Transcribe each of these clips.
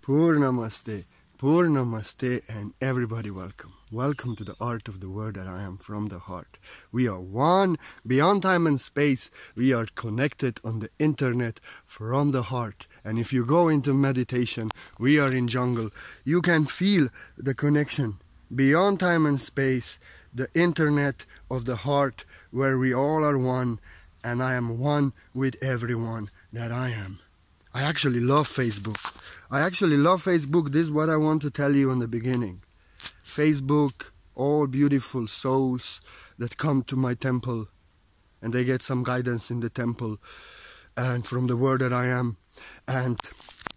Purnamaste, Purnamaste, and everybody welcome. Welcome to the art of the word that I am from the heart. We are one, beyond time and space. We are connected on the internet from the heart. And if you go into meditation, we are in jungle. You can feel the connection beyond time and space, the internet of the heart, where we all are one, and I am one with everyone that I am. I actually love Facebook. This is what I want to tell you in the beginning. Facebook, all beautiful souls that come to my temple and they get some guidance in the temple and from the word that I am. And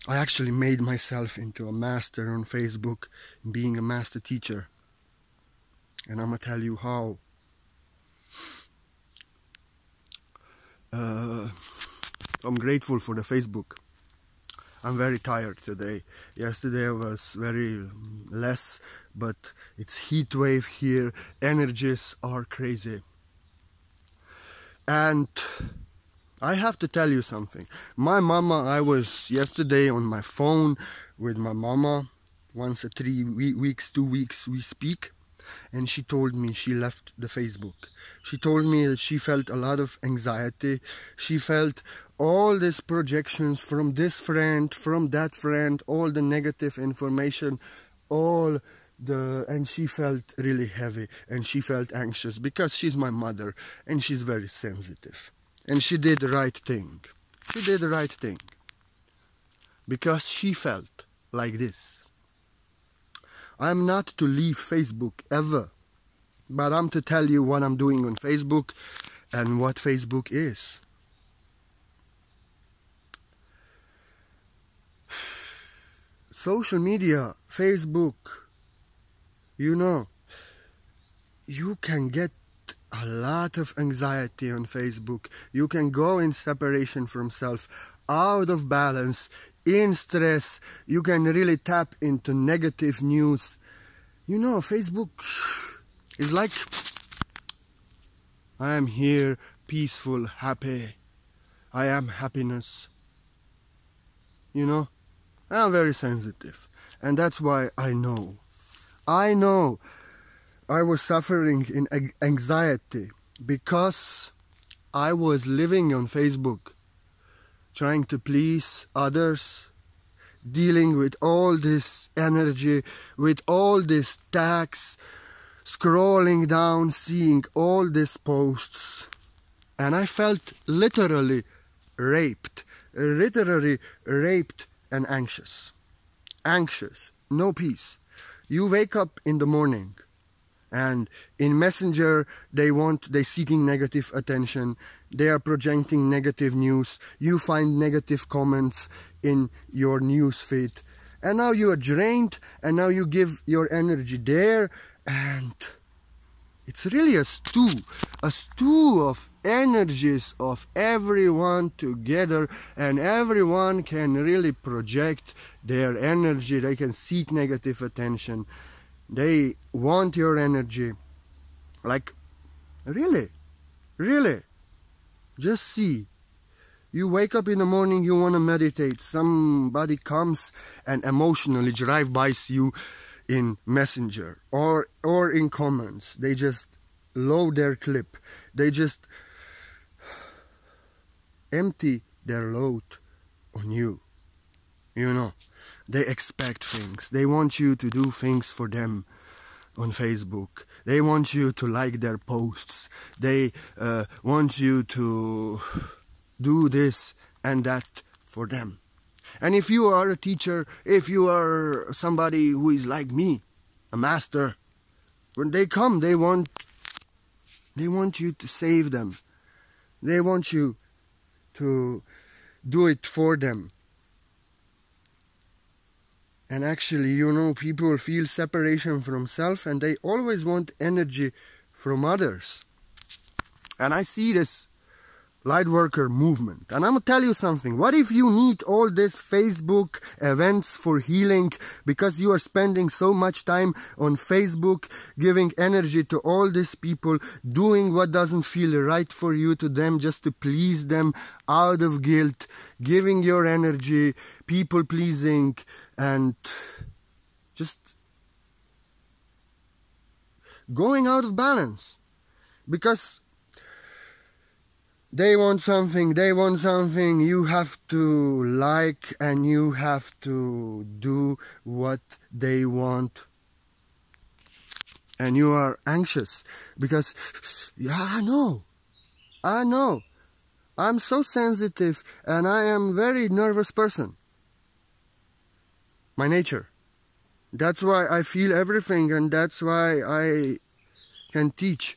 I actually made myself into a master on Facebook, being a master teacher. And I'm going to tell you how. I'm grateful for the Facebook. I'm very tired today. Yesterday was very less, but it's heat wave here. Energies are crazy. And I have to tell you something. My mama, I was yesterday on my phone with my mama. Once a 2 weeks we speak. And she told me she left the Facebook. She told me that she felt a lot of anxiety. She felt all these projections from this friend, from that friend, all the negative information, and she felt really heavy and she felt anxious because she's my mother and she's very sensitive. And she did the right thing. She did the right thing because she felt like this. I'm not to leave Facebook ever, but I'm to tell you what I'm doing on Facebook and what Facebook is. Social media, Facebook, you can get a lot of anxiety on Facebook. You can go in separation from self, out of balance, in stress. You can really tap into negative news. Facebook is like, I am here, peaceful, happy. I am happiness. I'm very sensitive. And that's why I know I was suffering in anxiety because I was living on Facebook, trying to please others, dealing with all this energy, with all this tax, scrolling down, seeing all these posts. And I felt literally raped and anxious. Anxious, no peace. You wake up in the morning and in Messenger they seeking negative attention. They are projecting negative news. You find negative comments in your news feed. And now you are drained and now you give your energy there and it's really a stew of energies of everyone together, and everyone can really project their energy. They can seek negative attention. They want your energy. Like, really. Just see. You wake up in the morning, you want to meditate. Somebody comes and emotionally drive-bys you in Messenger or in comments. They just load their clip. They just empty their load on you. They expect things. They want you to do things for them on Facebook. They want you to like their posts. They want you to do this and that for them. And if you are a teacher, if you are somebody who is like me, a master, when they come, they want you to save them. They want you to do it for them. And actually, people feel separation from self and they always want energy from others. And I see this Lightworker movement. And I'm gonna tell you something. What if you need all these Facebook events for healing because you are spending so much time on Facebook, giving energy to all these people, doing what doesn't feel right for you to them just to please them out of guilt, giving your energy, people pleasing, and just going out of balance because they want something, you have to like and you have to do what they want. And you are anxious because, yeah, I know, I'm so sensitive and I am a very nervous person. My nature. That's why I feel everything and that's why I can teach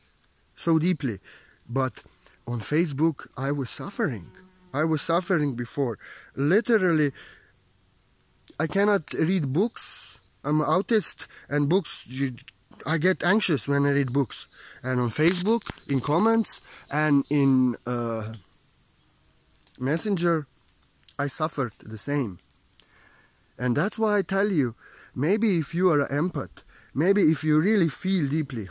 so deeply. But on Facebook, I was suffering. I was suffering before. Literally, I cannot read books. I'm an autist, and books, I get anxious when I read books. And on Facebook, in comments, and in Messenger, I suffered the same. And that's why I tell you, maybe if you are an empath, maybe if you really feel deeply,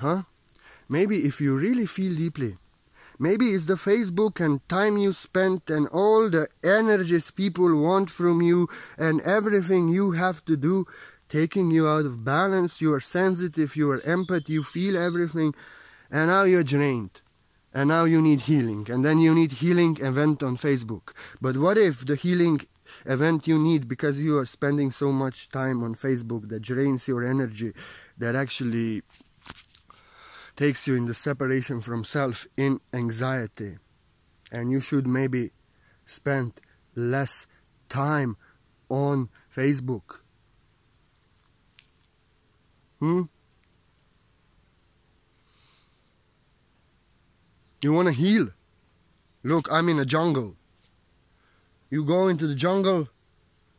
maybe if you really feel deeply, maybe it's the Facebook and time you spent and all the energies people want from you and everything you have to do, taking you out of balance. You are sensitive, you are empath, you feel everything, and now you're drained. And now you need healing. And then you need healing event on Facebook. But what if the healing event you need because you are spending so much time on Facebook that drains your energy, that actually takes you in the separation from self, in anxiety, and you should maybe spend less time on Facebook. You want to heal? Look, I'm in a jungle. You go into the jungle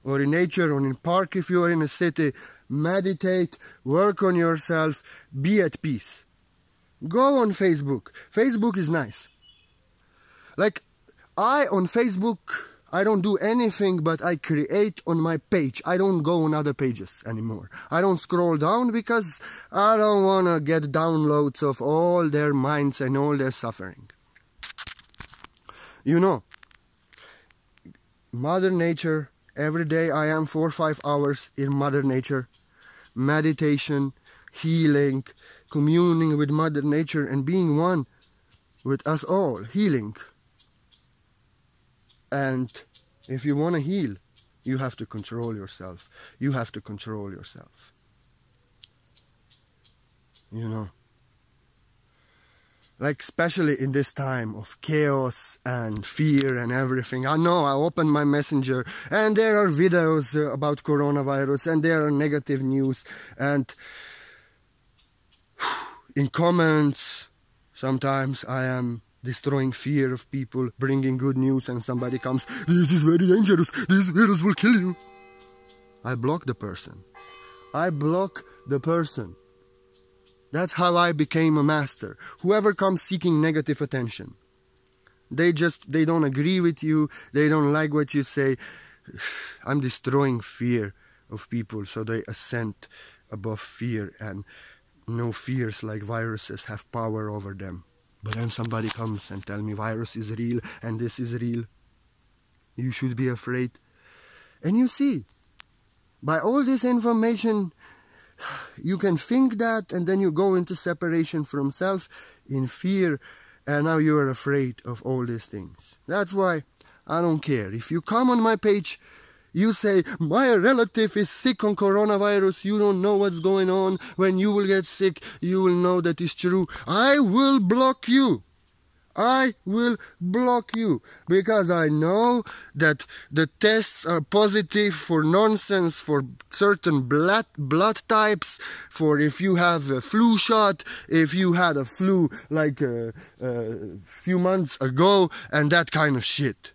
or in nature or in park if you are in a city, meditate, work on yourself, be at peace. Go on Facebook. Facebook is nice. Like, on Facebook, I don't do anything but I create on my page. I don't go on other pages anymore. I don't scroll down because I don't want to get downloads of all their minds and all their suffering. You know, Mother Nature, every day I am 4 or 5 hours in Mother Nature. Meditation, healing, communing with Mother Nature and being one with us all, healing. And if you want to heal, you have to control yourself. You have to control yourself. You know. Like, especially in this time of chaos and fear and everything. I know I opened my messenger and there are videos about coronavirus and there are negative news, and in comments sometimes I am destroying fear of people, bringing good news, and somebody comes, "This is very dangerous, this virus will kill you." I block the person. I block the person. That's how I became a master. Whoever comes seeking negative attention, they don't agree with you, they don't like what you say. I'm destroying fear of people so they ascend above fear, and no fears like viruses have power over them. But then somebody comes and tell me virus is real and this is real. You should be afraid. And you see, by all this information, you can think that, and then you go into separation from self in fear, and now you are afraid of all these things. That's why I don't care. If you come on my page, you say, "My relative is sick on coronavirus, you don't know what's going on. When you will get sick, you will know that is true." I will block you. I will block you, because I know that the tests are positive for nonsense, for certain blood types, for if you have a flu shot, if you had a flu like a few months ago, and that kind of shit.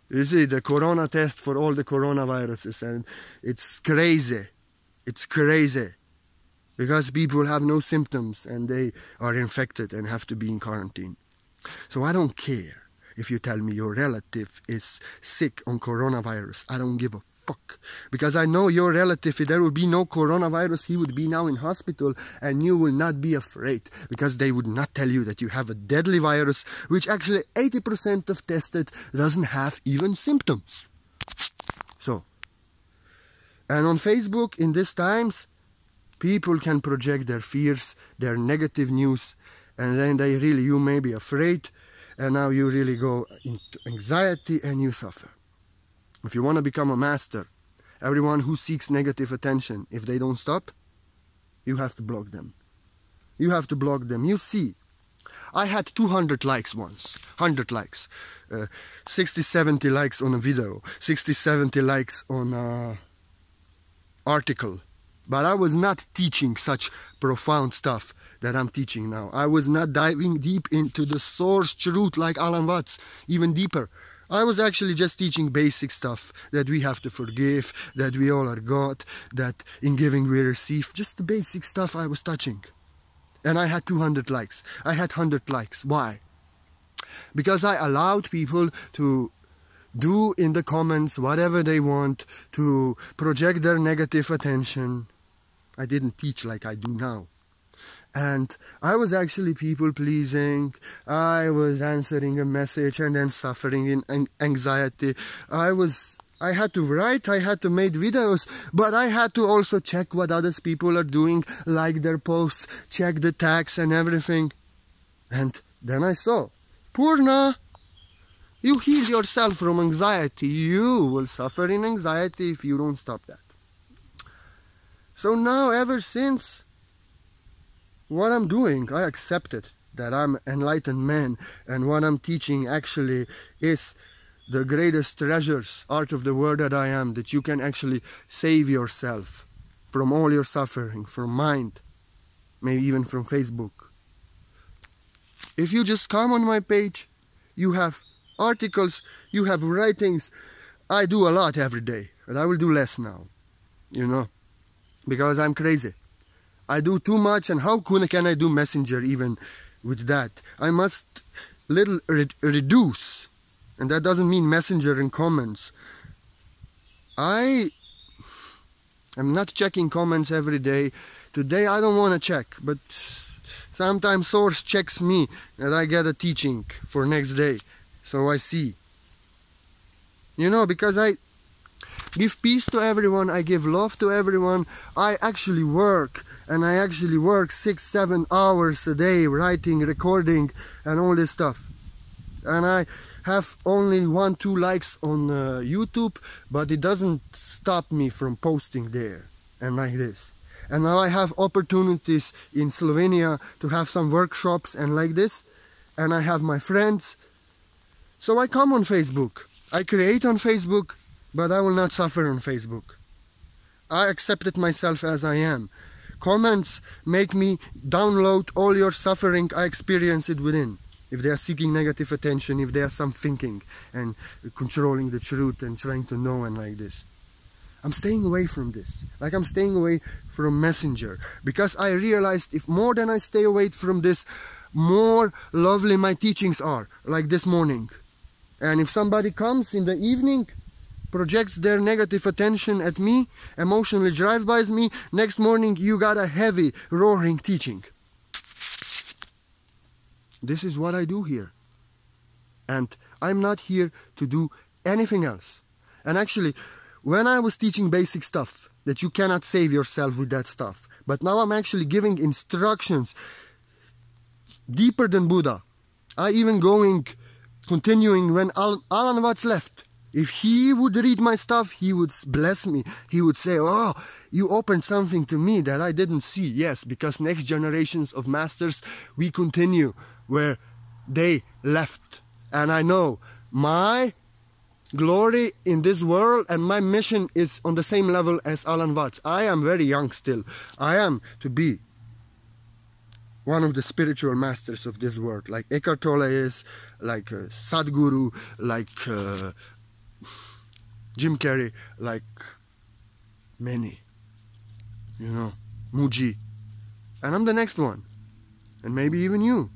You see, the corona test for all the coronaviruses, and it's crazy. It's crazy. Because people have no symptoms and they are infected and have to be in quarantine. So I don't care if you tell me your relative is sick on coronavirus. I don't give a fuck. Because I know your relative, if there would be no coronavirus, he would be now in hospital and you will not be afraid. Because they would not tell you that you have a deadly virus, which actually 80% of tested doesn't have even symptoms. So, and on Facebook in these times, people can project their fears, their negative news, and then you may be afraid, and now you really go into anxiety and you suffer. If you want to become a master, everyone who seeks negative attention, if they don't stop, you have to block them. You have to block them. You see, I had 200 likes once, 100 likes, 60, 70 likes on a video, 60, 70 likes on an article. But I was not teaching such profound stuff that I'm teaching now. I was not diving deep into the source truth like Alan Watts, even deeper. I was actually just teaching basic stuff, that we have to forgive, that we all are God, that in giving we receive. Just the basic stuff I was touching. And I had 200 likes. I had 100 likes. Why? Because I allowed people to do in the comments whatever they want, to project their negative attention. I didn't teach like I do now. And I was actually people-pleasing. I was answering a message and then suffering in anxiety. I had to write, I had to make videos, but I had to also check what other people are doing, like their posts, check the tags and everything. And then I saw, Purna, you heal yourself from anxiety. You will suffer in anxiety if you don't stop that. So now, ever since, what I'm doing, I accepted that I'm an enlightened man, and what I'm teaching actually is the greatest treasures, art of the word that I am, that you can actually save yourself from all your suffering, from mind, maybe even from Facebook. If you just come on my page, you have articles, you have writings. I do a lot every day, but I will do less now, you know, because I'm crazy. I do too much, and how can I do Messenger even with that? I must reduce, and that doesn't mean Messenger and comments. I am not checking comments every day. Today I don't want to check, but sometimes source checks me that I get a teaching for next day, so I see. You know, because I give peace to everyone, I give love to everyone. I actually work, and I actually work 6-7 hours a day writing, recording and all this stuff. And I have only 1-2 likes on YouTube, but it doesn't stop me from posting there and like this. And now I have opportunities in Slovenia to have some workshops and like this, and I have my friends. So I come on Facebook, I create on Facebook, but I will not suffer on Facebook. I accepted myself as I am. Comments make me download all your suffering, I experience it within. If they are seeking negative attention, if they are some thinking and controlling the truth and trying to know and like this. I'm staying away from this. Like I'm staying away from Messenger. Because I realized if more than I stay away from this, more lovely my teachings are. Like this morning. And if somebody comes in the evening, projects their negative attention at me, emotionally drive-bys me, next morning you got a heavy, roaring teaching. This is what I do here. And I'm not here to do anything else. And actually, when I was teaching basic stuff, that you cannot save yourself with that stuff, but now I'm actually giving instructions deeper than Buddha. I even continuing when Alan Watts left. If he would read my stuff, he would bless me. He would say, oh, you opened something to me that I didn't see. Yes, because next generations of masters, we continue where they left. And I know my glory in this world and my mission is on the same level as Alan Watts. I am very young still. I am to be one of the spiritual masters of this world, like Eckhart Tolle is, like Sadhguru, like Jim Carrey, like many, you know, Muji. And I'm the next one. And maybe even you.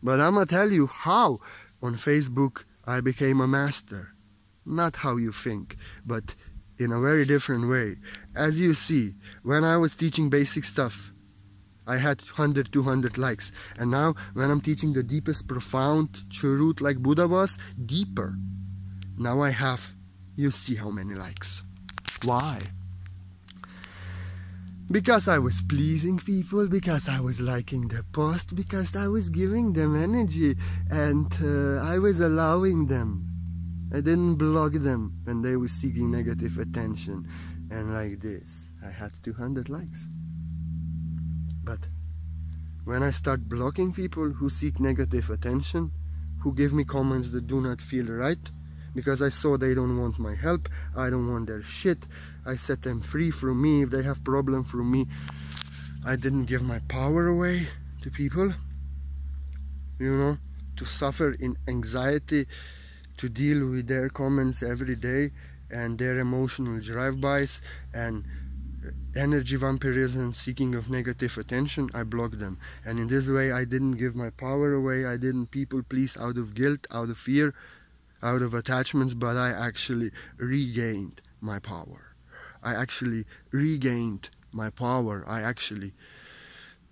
But I'ma tell you how on Facebook I became a master. Not how you think, but in a very different way. As you see, when I was teaching basic stuff, I had 100, 200 likes. And now, when I'm teaching the deepest, profound truth like Buddha was, deeper, now I have, you see how many likes. Why? Because I was pleasing people, because I was liking their post, because I was giving them energy, and I was allowing them. I didn't block them when they were seeking negative attention. And like this, I had 200 likes. But when I start blocking people who seek negative attention, who give me comments that do not feel right, because I saw they don't want my help, I don't want their shit, I set them free from me. If they have problem from me, I didn't give my power away to people, you know, to suffer in anxiety, to deal with their comments every day and their emotional drive-bys and energy vampirism, seeking of negative attention. I blocked them, and in this way I didn't give my power away. I didn't people please out of guilt, out of fear, out of attachments, but I actually regained my power. I actually regained my power. I actually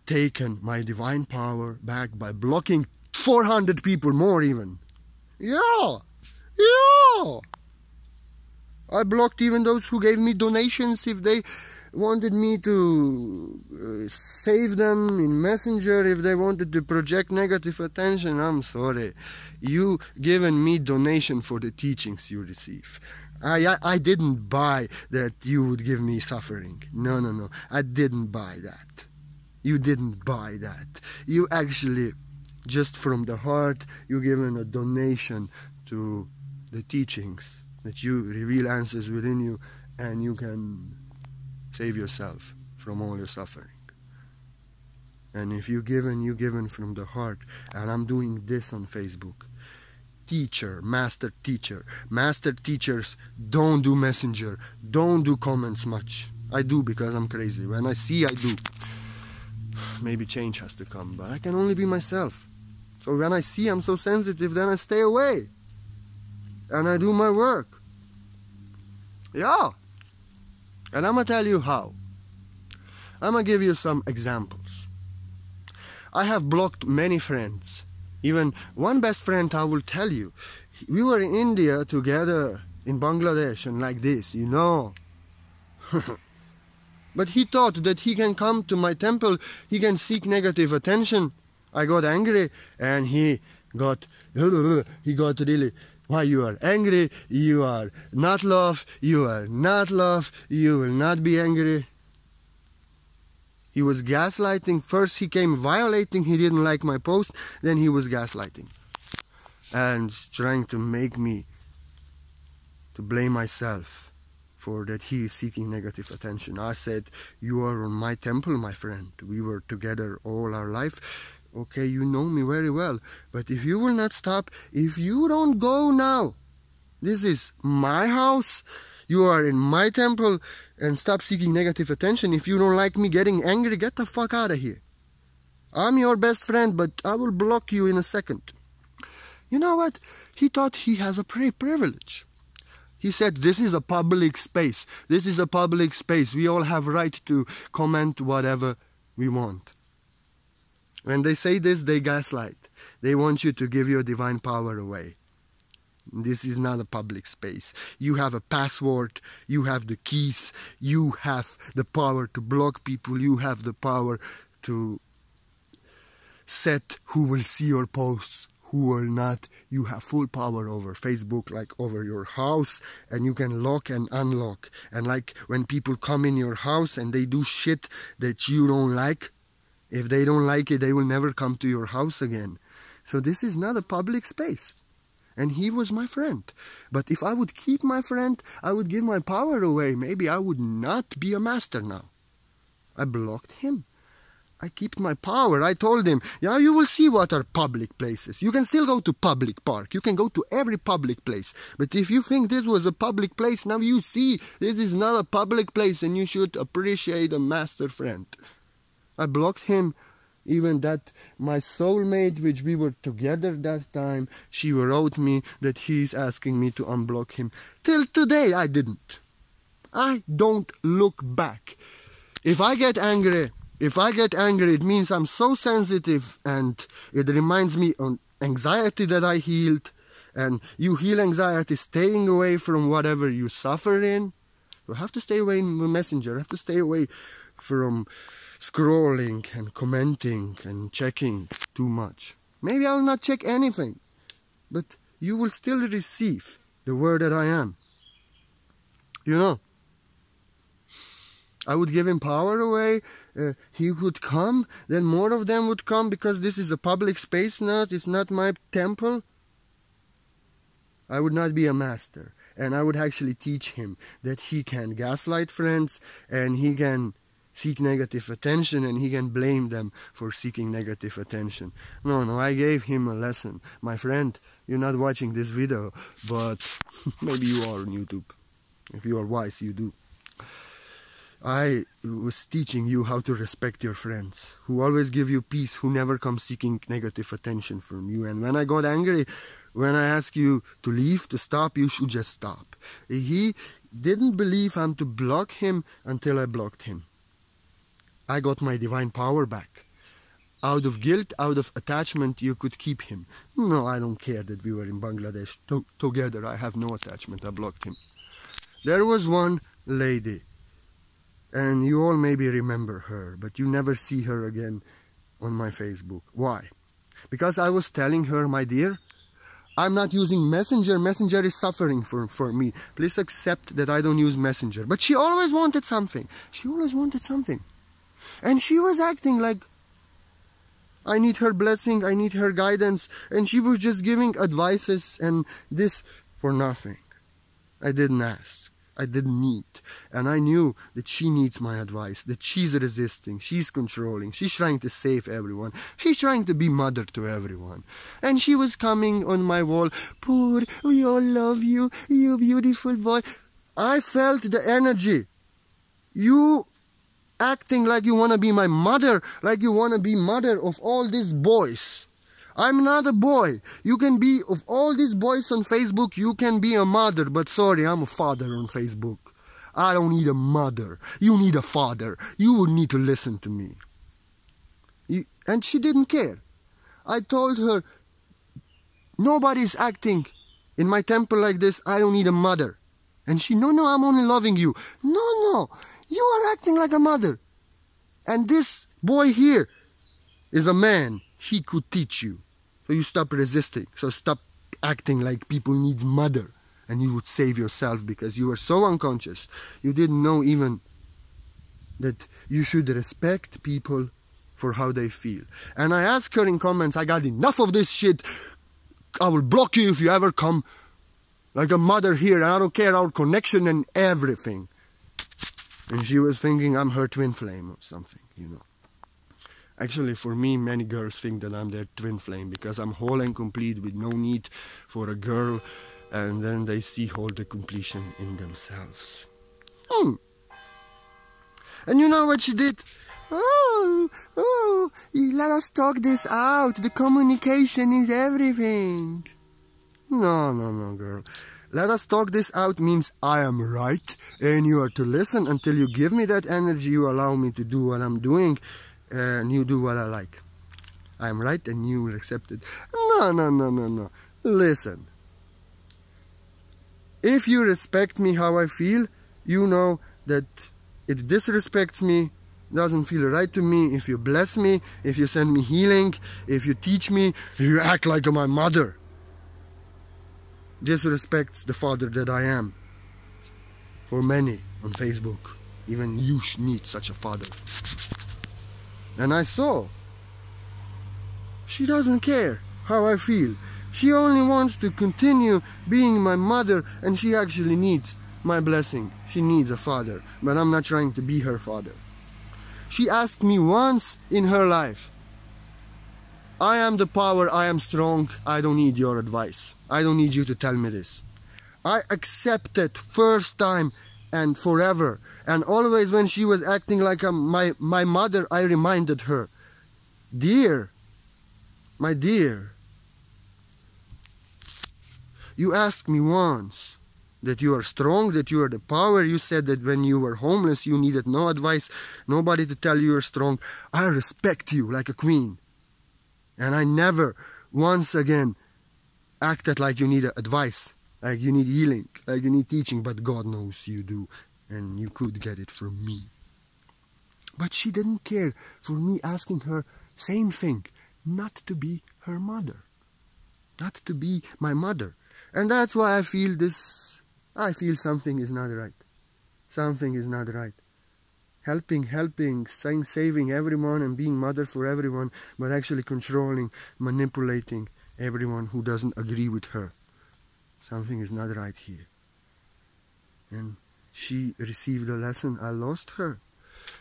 taken my divine power back by blocking 400 people more even. Yeah. I blocked even those who gave me donations if they wanted me to save them in Messenger, if they wanted to project negative attention. I'm sorry. You given me donation for the teachings you receive. I didn't buy that you would give me suffering. No. I didn't buy that. You didn't buy that. You actually, just from the heart, you given a donation to the teachings, that you reveal answers within you and you can save yourself from all your suffering. And if you given from the heart. And I'm doing this on Facebook. Teacher, master teacher. Master teachers don't do Messenger, don't do comments much. I do because I'm crazy. When I see, I do. Maybe change has to come, but I can only be myself. So when I see I'm so sensitive, then I stay away. And I do my work. Yeah. And I'm gonna tell you how. I'm gonna give you some examples. I have blocked many friends. Even one best friend, I will tell you. We were in India together, in Bangladesh, and like this, you know. But he thought that he can come to my temple, he can seek negative attention. I got angry, and he got really, why you are angry, you are not love, you are not love, you will not be angry. He was gaslighting. First he came violating, he didn't like my post, then he was gaslighting. And trying to make me to blame myself for that he is seeking negative attention. I said, you are on my temple, my friend. We were together all our life. Okay, you know me very well. But if you will not stop, if you don't go now, this is my house, you are in my temple, and stop seeking negative attention. If you don't like me getting angry, get the fuck out of here. I'm your best friend, but I will block you in a second. You know what? He thought he has a privilege. He said, this is a public space. This is a public space. We all have right to comment whatever we want. When they say this, they gaslight. They want you to give your divine power away. This is not a public space. You have a password, you have the keys, you have the power to block people, you have the power to set who will see your posts, who will not. You have full power over Facebook, like over your house, and you can lock and unlock. And like when people come in your house and they do shit that you don't like, if they don't like it, they will never come to your house again. So this is not a public space. And he was my friend. But if I would keep my friend, I would give my power away. Maybe I would not be a master now. I blocked him. I kept my power. I told him, yeah, you will see what are public places. You can still go to public park. You can go to every public place. But if you think this was a public place, now you see this is not a public place and you should appreciate a master friend. I blocked him Even that my soulmate, which we were together that time, she wrote me that he's asking me to unblock him. Till today I didn't. I don't look back. If I get angry, it means I'm so sensitive, and it reminds me of anxiety that I healed. And you heal anxiety staying away from whatever you suffer in. You have to stay away from the messenger. You have to stay away from scrolling and commenting and checking too much. Maybe I will not check anything, but you will still receive the word that I am. You know, I would give him power away. He would come, then more of them would come, because this is a public space now. It's not my temple. I would not be a master, and I would actually teach him that he can gaslight friends, and he can seek negative attention, and he can blame them for seeking negative attention. No, I gave him a lesson. My friend, you're not watching this video, but maybe you are on YouTube. If you are wise, you do. I was teaching you how to respect your friends, who always give you peace, who never come seeking negative attention from you. And when I got angry, when I asked you to leave, to stop, you should just stop. He didn't believe I'm to block him until I blocked him. I got my divine power back. Out of guilt, out of attachment, you could keep him. No, I don't care that we were in Bangladesh together. I have no attachment. I blocked him. There was one lady, and you all maybe remember her, but you never see her again on my Facebook. Why? Because I was telling her, my dear, I'm not using Messenger. Messenger is suffering for me. Please accept that I don't use Messenger. But she always wanted something. She always wanted something. And she was acting like I need her blessing, I need her guidance. And she was just giving advices and this for nothing. I didn't ask. I didn't need. And I knew that she needs my advice, that she's resisting, she's controlling, she's trying to save everyone, she's trying to be mother to everyone. And she was coming on my wall, Poor, we all love you, you beautiful boy. I felt the energy. You acting like you want to be my mother, like you want to be mother of all these boys. I'm not a boy. You can be, of all these boys on Facebook, you can be a mother. But sorry, I'm a father on Facebook. I don't need a mother. You need a father. You would need to listen to me. And she didn't care. I told her, nobody's acting in my temple like this. I don't need a mother. And she, no, I'm only loving you. No, you are acting like a mother. And this boy here is a man. He could teach you. So you stop resisting. So stop acting like people need mother. And you would save yourself, because you were so unconscious. You didn't know even that you should respect people for how they feel. And I asked her in comments, I got enough of this shit. I will block you if you ever come like a mother here. And I don't care our connection and everything. And she was thinking I'm her twin flame or something, you know. Actually, for me, many girls think that I'm their twin flame, because I'm whole and complete with no need for a girl, and then they see all the completion in themselves. And you know what she did? Oh, let us talk this out. The communication is everything. No, girl. Let us talk this out means I am right, and you are to listen until you give me that energy. You allow me to do what I'm doing, and you do what I like. I am right and you will accept it. No. Listen. If you respect me how I feel, you know that it disrespects me, doesn't feel right to me. If you bless me, if you send me healing, if you teach me, you act like my mother. Disrespects the father that I am. For many on Facebook, even you need such a father. And I saw, she doesn't care how I feel. She only wants to continue being my mother, and she actually needs my blessing. She needs a father, but I'm not trying to be her father. She asked me once in her life, I am the power, I am strong, I don't need your advice. I don't need you to tell me this. I accepted first time and forever. And always when she was acting like my mother, I reminded her, Dear, my dear, you asked me once that you are strong, that you are the power. You said that when you were homeless, you needed no advice, nobody to tell you you're strong. I respect you like a queen. And I never once again acted like you need advice, like you need healing, like you need teaching, but God knows you do, and you could get it from me. But she didn't care for me asking her same thing, not to be her mother, not to be my mother. And that's why I feel something is not right. Something is not right. Helping, saving everyone and being mother for everyone, but actually controlling, manipulating everyone who doesn't agree with her. Something is not right here. And she received a lesson. I lost her.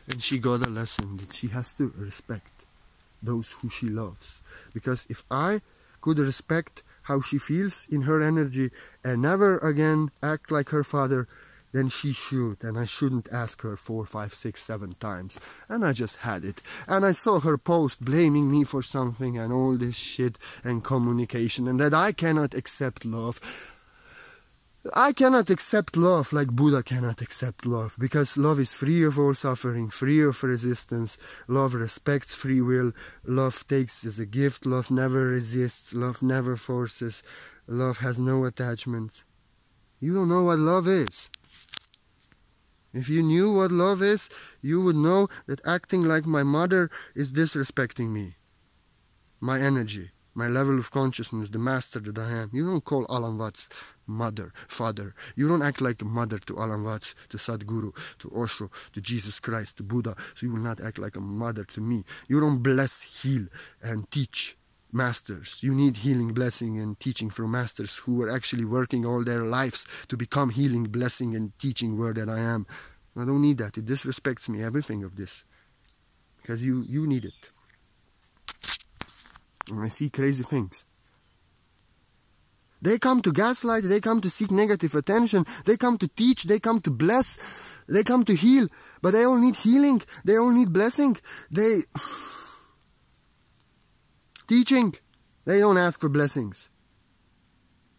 And she got a lesson that she has to respect those who she loves. Because if I could respect how she feels in her energy and never again act like her father, then she should, and I shouldn't ask her 4, 5, 6, 7 times. And I just had it. And I saw her post blaming me for something and all this shit and communication, and that I cannot accept love. I cannot accept love like Buddha cannot accept love, because love is free of all suffering, free of resistance. Love respects free will. Love takes as a gift. Love never resists. Love never forces. Love has no attachment. You don't know what love is. If you knew what love is, you would know that acting like my mother is disrespecting me, my energy, my level of consciousness, the master that I am. You don't call Alan Watts mother, father. You don't act like a mother to Alan Watts, to Sadhguru, to Osho, to Jesus Christ, to Buddha. So you will not act like a mother to me. You don't bless, heal, and teach masters. You need healing, blessing, and teaching from masters who are actually working all their lives to become healing, blessing, and teaching word that I am. I don't need that. It disrespects me, everything of this. Because you need it. And I see crazy things. They come to gaslight, they come to seek negative attention, they come to teach, they come to bless, they come to heal, but they all need healing, they all need blessing, they... teaching, they don't ask for blessings.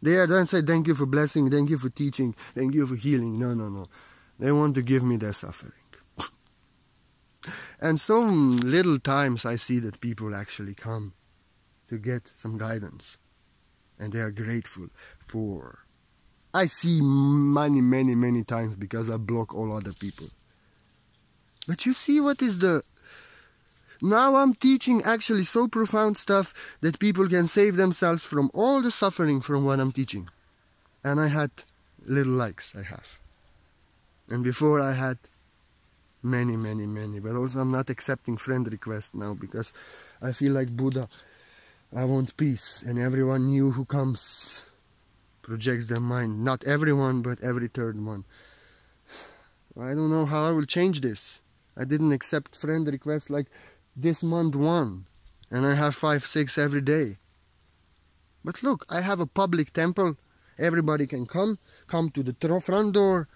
They don't say thank you for blessing, thank you for teaching, thank you for healing. No. They want to give me their suffering. And so little times I see that people actually come to get some guidance. And they are grateful for... I see many times because I block all other people. But you see what is the... Now I'm teaching actually so profound stuff that people can save themselves from all the suffering from what I'm teaching. And I had little likes, I have. And before I had many. But also I'm not accepting friend requests now because I feel like Buddha. I want peace. And everyone new who comes projects their mind. Not everyone, but every third one. I don't know how I will change this. I didn't accept friend requests like this month 1, and I have 5, 6 every day. But look, I have a public temple. Everybody can come to the front door.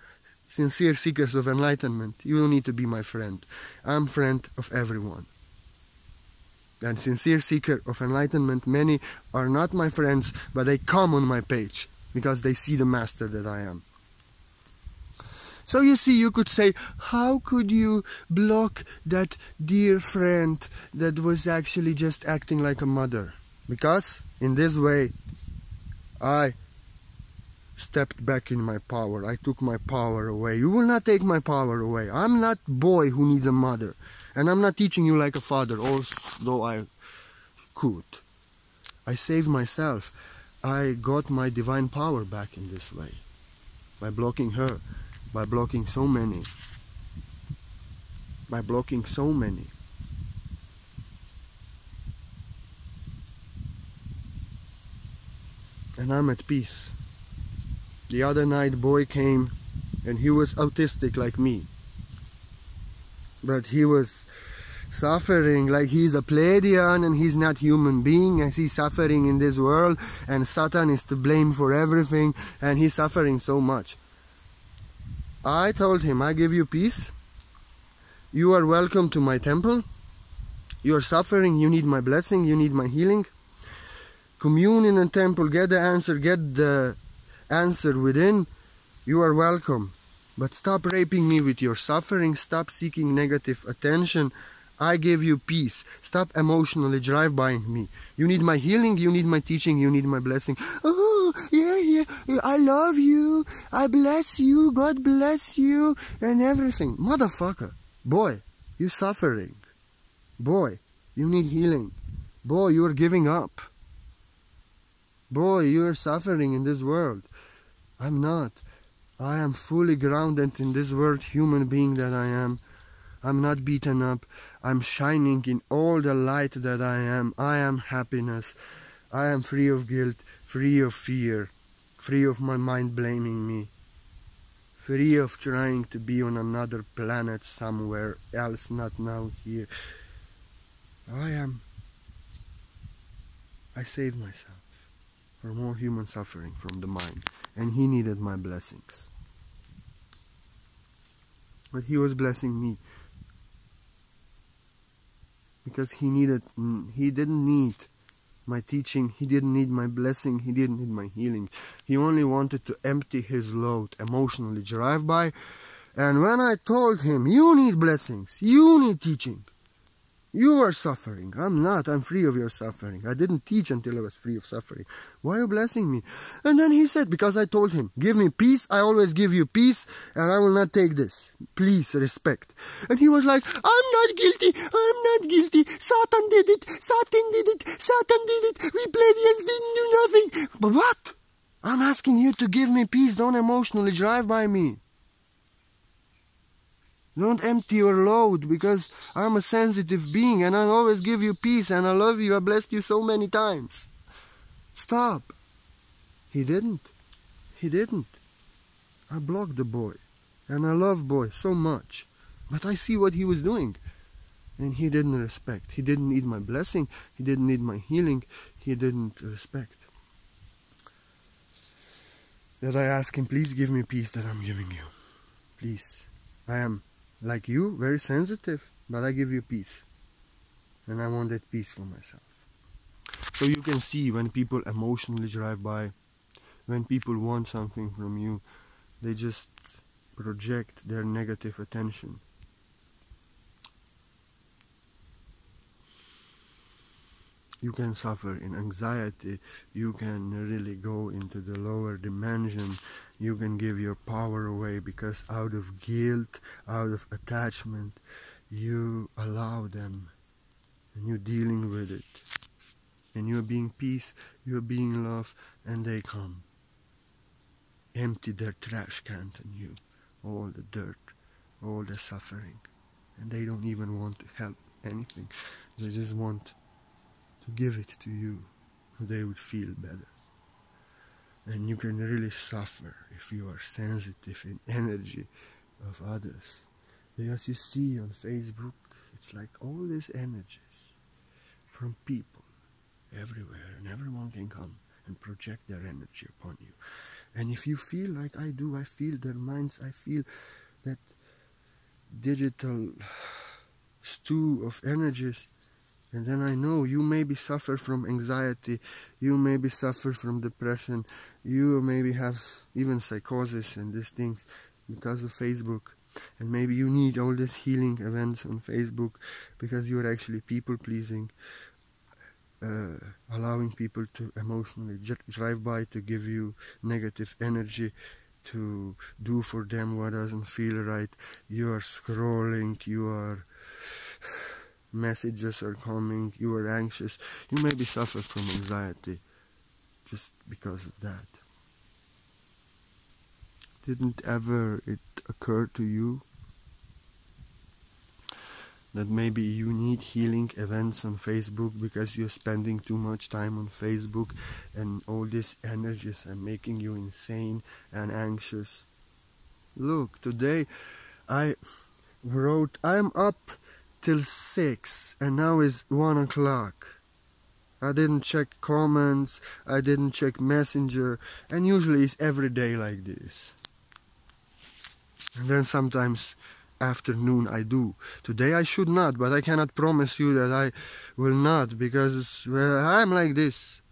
Sincere seekers of enlightenment. You don't need to be my friend. I'm friend of everyone. And sincere seeker of enlightenment, many are not my friends, but they come on my page because they see the master that I am. So you see, you could say, how could you block that dear friend that was actually just acting like a mother? Because in this way, I stepped back in my power. I took my power away. You will not take my power away. I'm not boy who needs a mother. And I'm not teaching you like a father, although I could. I saved myself. I got my divine power back in this way. By blocking her. By blocking so many. By blocking so many. And I'm at peace. The other night boy came and he was autistic like me. But he was suffering like he's a Pleiadian and he's not human being, and he's suffering in this world and Satan is to blame for everything and he's suffering so much. I told him, I give you peace. You are welcome to my temple. You are suffering, you need my blessing, you need my healing. Commune in a temple, get the answer within. You are welcome. But stop raping me with your suffering. Stop seeking negative attention. I give you peace. Stop emotionally drive-bying me. You need my healing, you need my teaching, you need my blessing. Oh, yeah, I love you. I bless you. God bless you. And everything. Motherfucker. Boy, you're suffering. Boy, you need healing. Boy, you are giving up. Boy, you are suffering in this world. I'm not. I am fully grounded in this world, human being that I am. I'm not beaten up. I'm shining in all the light that I am. I am happiness. I am free of guilt, free of fear, free of my mind blaming me, free of trying to be on another planet somewhere else, not now here. I saved myself for more human suffering from the mind, and he needed my blessings. But he was blessing me because he didn't need my teaching, he didn't need my blessing, he didn't need my healing. He only wanted to empty his load, emotionally drive by. And when I told him, you need blessings, you need teaching, you are suffering. I'm not. I'm free of your suffering. I didn't teach until I was free of suffering. Why are you blessing me? And then he said, because I told him, give me peace. I always give you peace, and I will not take this. Please respect. And he was like, I'm not guilty. I'm not guilty. Satan did it. Satan did it. Satan did it. We played against, didn't do nothing. But what? I'm asking you to give me peace. Don't emotionally drive by me. Don't empty your load, because I'm a sensitive being and I always give you peace and I love you. I blessed you so many times. Stop. He didn't. He didn't. I blocked the boy. And I love boy so much. But I see what he was doing. And he didn't respect. He didn't need my blessing. He didn't need my healing. He didn't respect. That I ask him, please give me peace that I'm giving you. Please. I am like you, very sensitive, but I give you peace. And I want that peace for myself. So you can see when people emotionally drive by, when people want something from you, they just project their negative attention. You can suffer in anxiety, you can really go into the lower dimension, you can give your power away because out of guilt, out of attachment, you allow them and you're dealing with it. And you're being peace, you're being love, and they come. Empty their trash can on you, all the dirt, all the suffering. And they don't even want to help anything, they just want to give it to you, they would feel better. And you can really suffer if you are sensitive in energy of others. Because you see on Facebook, it's like all these energies from people everywhere, and everyone can come and project their energy upon you. And if you feel like I do, I feel their minds, I feel that digital stew of energies. And then I know you maybe suffer from anxiety, you maybe suffer from depression, you maybe have even psychosis and these things because of Facebook. And maybe you need all these healing events on Facebook because you are actually people pleasing, allowing people to emotionally drive by, to give you negative energy, to do for them what doesn't feel right. You are scrolling, you are... messages are coming, you are anxious, you maybe suffer from anxiety just because of that. Didn't ever it occur to you that maybe you need healing events on Facebook because you're spending too much time on Facebook and all these energies are making you insane and anxious? Look, today I wrote, I'm up till 6 and now is 1 o'clock. I didn't check comments, I didn't check Messenger, and usually it's every day like this. And then sometimes afternoon I do. Today I should not, but I cannot promise you that I will not, because I'm like this.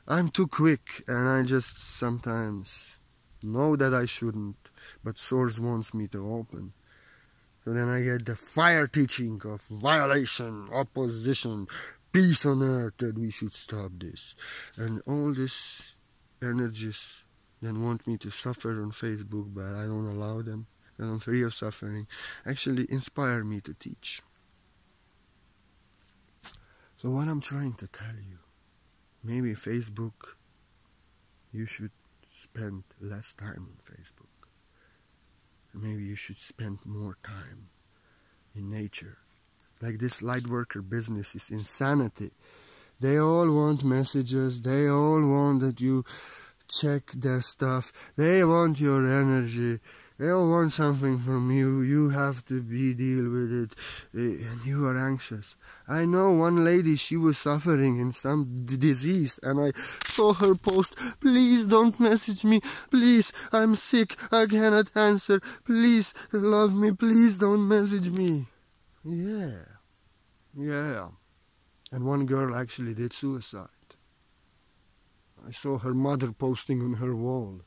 I'm too quick, and I just sometimes know that I shouldn't, but Source wants me to open. So then I get the fire teaching of violation, opposition, peace on earth, that we should stop this. And all these energies then want me to suffer on Facebook, but I don't allow them, and I'm free of suffering, actually inspire me to teach. So what I'm trying to tell you, maybe Facebook, you should spend less time on Facebook. Maybe you should spend more time in nature. Like this light worker business is insanity. They all want messages, they all want that you check their stuff, they want your energy, they all want something from you, you have to deal with it, and you are anxious. I know one lady, she was suffering in some disease, and I saw her post, please don't message me, please, I'm sick, I cannot answer, please love me, please don't message me. Yeah. And one girl actually did suicide. I saw her mother posting on her wall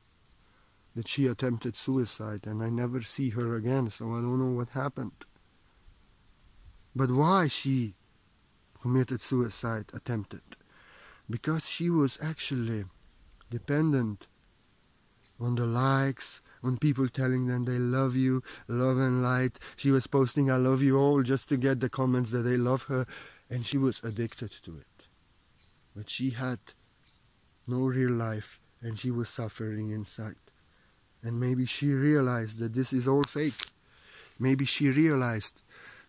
that she attempted suicide, and I never see her again, so I don't know what happened. But why she committed suicide, attempted? Because she was actually dependent on the likes, on people telling them they love you, love and light. She was posting I love you all just to get the comments that they love her, and she was addicted to it. But she had no real life, and she was suffering inside. And maybe she realized that this is all fake. Maybe she realized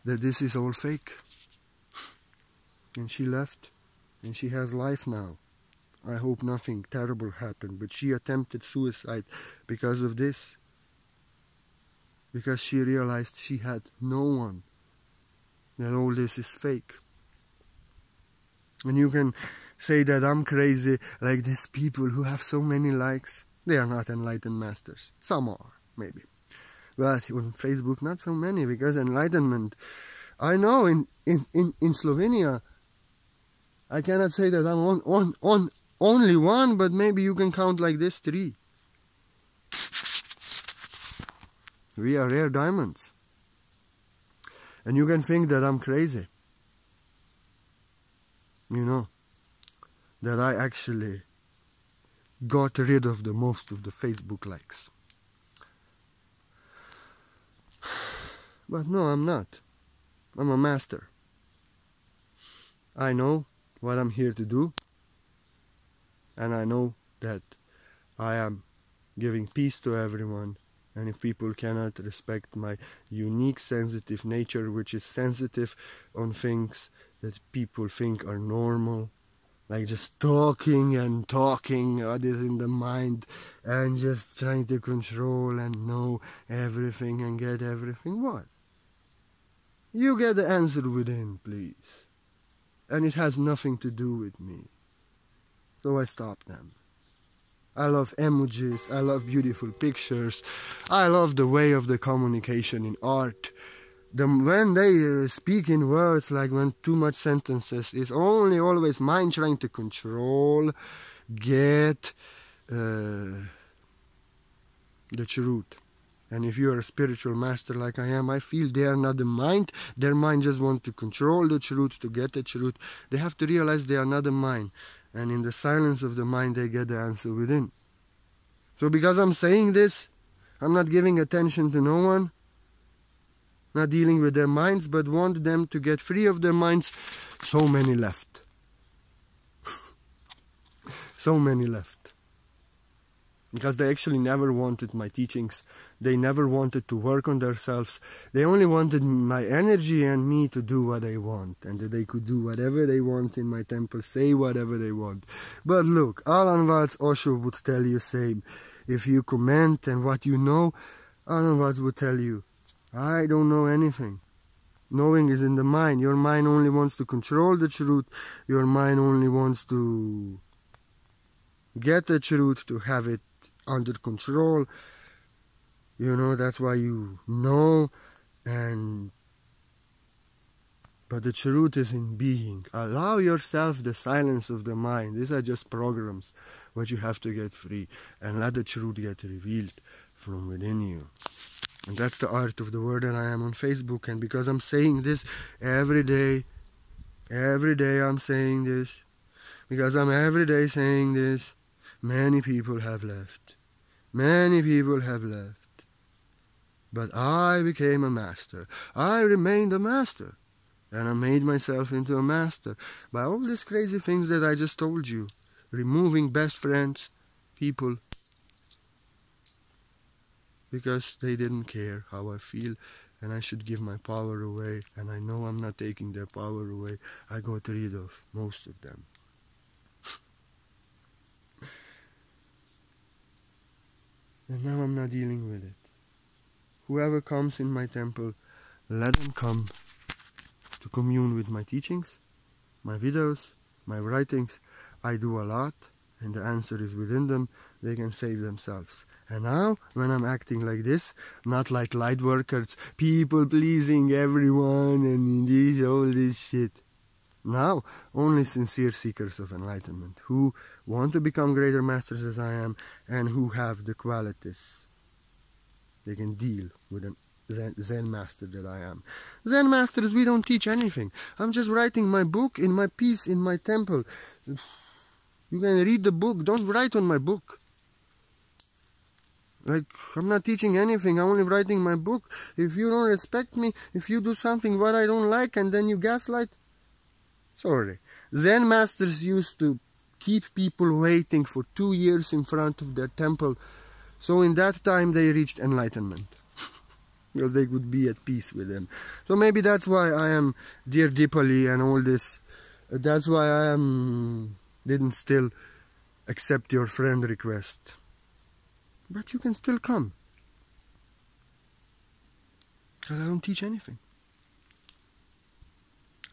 that this is all fake. And she left, and she has life now. I hope nothing terrible happened, but she attempted suicide because of this. Because she realized she had no one, that all this is fake. And you can say that I'm crazy, like these people who have so many likes. They are not enlightened masters. Some are, maybe. But on Facebook, not so many, because enlightenment, I know in Slovenia, I cannot say that I'm on only one, but maybe you can count like this, 3. We are rare diamonds. And you can think that I'm crazy. You know, that I actually got rid of the most of the Facebook likes. But no, I'm not. I'm a master. I know what I'm here to do, and I know that I am giving peace to everyone, and if people cannot respect my unique sensitive nature, which is sensitive on things that people think are normal, like just talking what is in the mind, and just trying to control and know everything and get everything, what? You get the answer within, please. And it has nothing to do with me. So I stop them. I love emojis, I love beautiful pictures, I love the way of the communication in art. When they speak in words, like when too much sentences, is only always mind trying to control, get the truth. And if you are a spiritual master like I am, I feel they are not the mind. Their mind just wants to control the truth, to get the truth. They have to realize they are not the mind. And in the silence of the mind, they get the answer within. So because I'm saying this, I'm not giving attention to no one, not dealing with their minds, but want them to get free of their minds. So many left. So many left. Because they actually never wanted my teachings. They never wanted to work on themselves. They only wanted my energy and me to do what they want. And that they could do whatever they want in my temple, say whatever they want. But look, Alan Watts Osho would tell you same. If you comment and what you know, Alan Watts would tell you, I don't know anything. Knowing is in the mind. Your mind only wants to control the truth. Your mind only wants to get the truth, to have it under control. You know, that's why you know And but the truth is in being. Allow yourself the silence of the mind. These are just programs, but you have to get free and let the truth get revealed from within you. And that's the art of the word that I am on Facebook. And because I'm saying this every day I'm saying this, because I'm every day saying this, many people have left. Many people have left. But I became a master. I remained a master. And I made myself into a master by all these crazy things that I just told you. Removing best friends, people, because they didn't care how I feel, and I should give my power away. And I know I'm not taking their power away. I got rid of most of them. And now I'm not dealing with it. Whoever comes in my temple, let them come to commune with my teachings, my videos, my writings. I do a lot, and the answer is within them. They can save themselves. And now, when I'm acting like this, not like light workers, people pleasing everyone and all this shit. Now, only sincere seekers of enlightenment who want to become greater masters as I am and who have the qualities. They can deal with an Zen master that I am. Zen masters, we don't teach anything. I'm just writing my book in my peace in my temple. You can read the book. Don't write on my book. Like, I'm not teaching anything. I'm only writing my book. If you don't respect me, if you do something what I don't like and then you gaslight, sorry. Zen masters used to keep people waiting for 2 years in front of their temple. So in that time they reached enlightenment. Because they could be at peace with them. So maybe that's why I am Dear Dipali and all this. That's why I didn't still accept your friend request. But you can still come. Because I don't teach anything.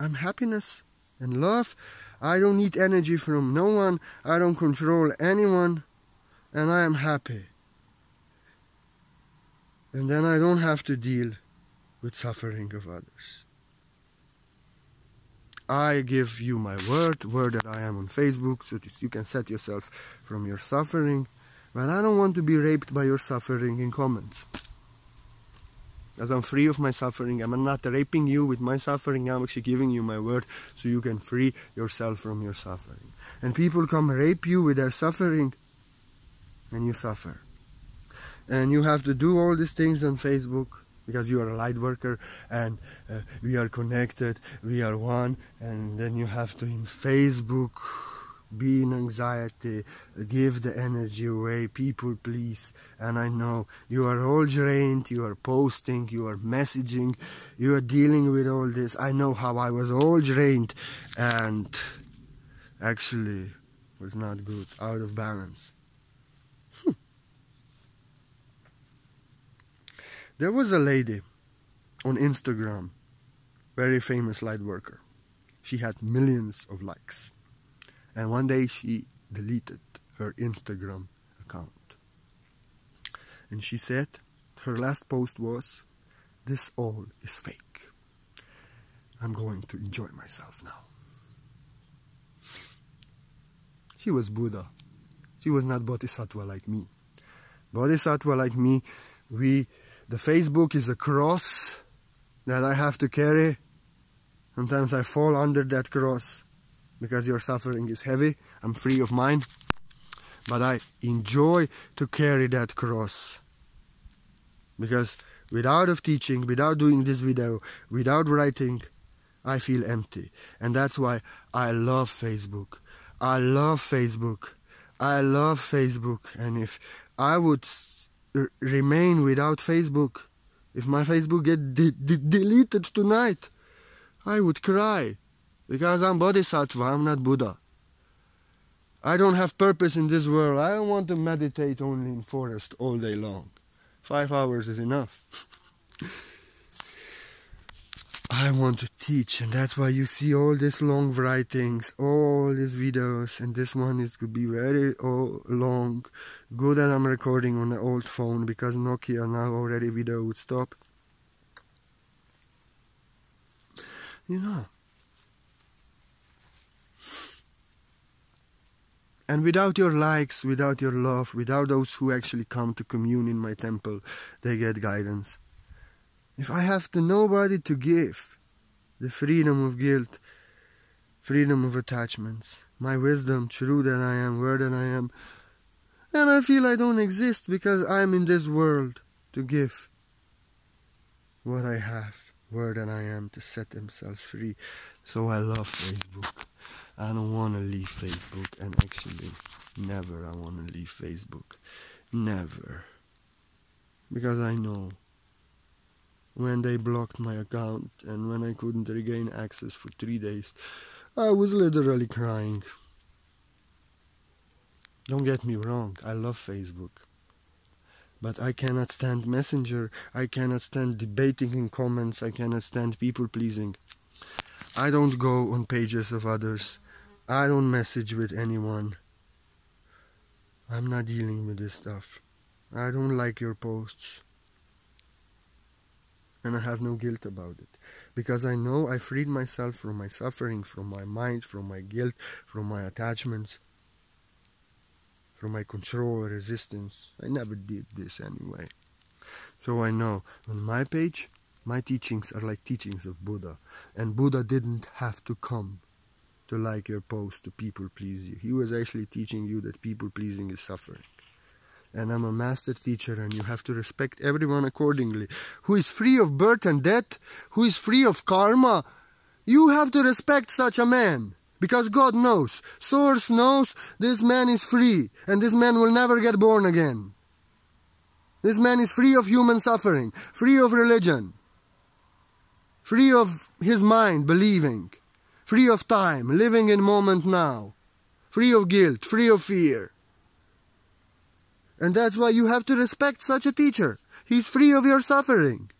I'm happiness and love. I don't need energy from no one. I don't control anyone. And I am happy. And then I don't have to deal with suffering of others. I give you my word that I am on Facebook, so that you can set yourself from your suffering. But I don't want to be raped by your suffering in comments. As I'm free of my suffering, I'm not raping you with my suffering, I'm actually giving you my word so you can free yourself from your suffering. And people come rape you with their suffering, and you suffer. And you have to do all these things on Facebook because you are a light worker and we are connected, we are one. And then you have to in Facebook be in anxiety, give the energy away, people please. And I know you are all drained, you are posting, you are messaging, you are dealing with all this. I know how I was all drained and actually was not good, out of balance. There was a lady on Instagram, very famous light worker. She had millions of likes. And one day she deleted her Instagram account. And she said, her last post was, "This all is fake. I'm going to enjoy myself now." She was Buddha. She was not Bodhisattva like me. Bodhisattva like me, the Facebook is a cross that I have to carry. Sometimes I fall under that cross because your suffering is heavy. I'm free of mine. But I enjoy to carry that cross. Because without of teaching, without doing this video, without writing, I feel empty. And that's why I love Facebook. I love Facebook. I love Facebook. And if I would remain without Facebook, if my Facebook get deleted tonight, I would cry. Because I'm Bodhisattva, I'm not Buddha. I don't have purpose in this world. I don't want to meditate only in forest all day long. 5 hours is enough. I want to teach, and that's why you see all these long writings, all these videos, and this one is could be very long. Good that I'm recording on the old phone, because Nokia now already video would stop. You know. And without your likes, without your love, without those who actually come to commune in my temple, they get guidance. If I have to nobody to give the freedom of guilt, freedom of attachments, my wisdom, true that I am, word that I am, and I feel I don't exist because I'm in this world to give what I have, word that I am, to set themselves free. So I love Facebook. I don't want to leave Facebook, and actually never I want to leave Facebook. Never. Because I know when they blocked my account and when I couldn't regain access for 3 days, I was literally crying. Don't get me wrong, I love Facebook. But I cannot stand Messenger, I cannot stand debating in comments, I cannot stand people pleasing. I don't go on pages of others. I don't message with anyone. I'm not dealing with this stuff. I don't like your posts. And I have no guilt about it. Because I know I freed myself from my suffering, from my mind, from my guilt, from my attachments, from my control, resistance. I never did this anyway. So I know on my page, my teachings are like teachings of Buddha. And Buddha didn't have to come to like your post, to people please you. He was actually teaching you that people pleasing is suffering. And I'm a master teacher, and you have to respect everyone accordingly. Who is free of birth and death, who is free of karma, you have to respect such a man. Because God knows, Source knows, this man is free, and this man will never get born again. This man is free of human suffering, free of religion, free of his mind believing, free of time, living in moment now, free of guilt, free of fear. And that's why you have to respect such a teacher. He's free of your suffering.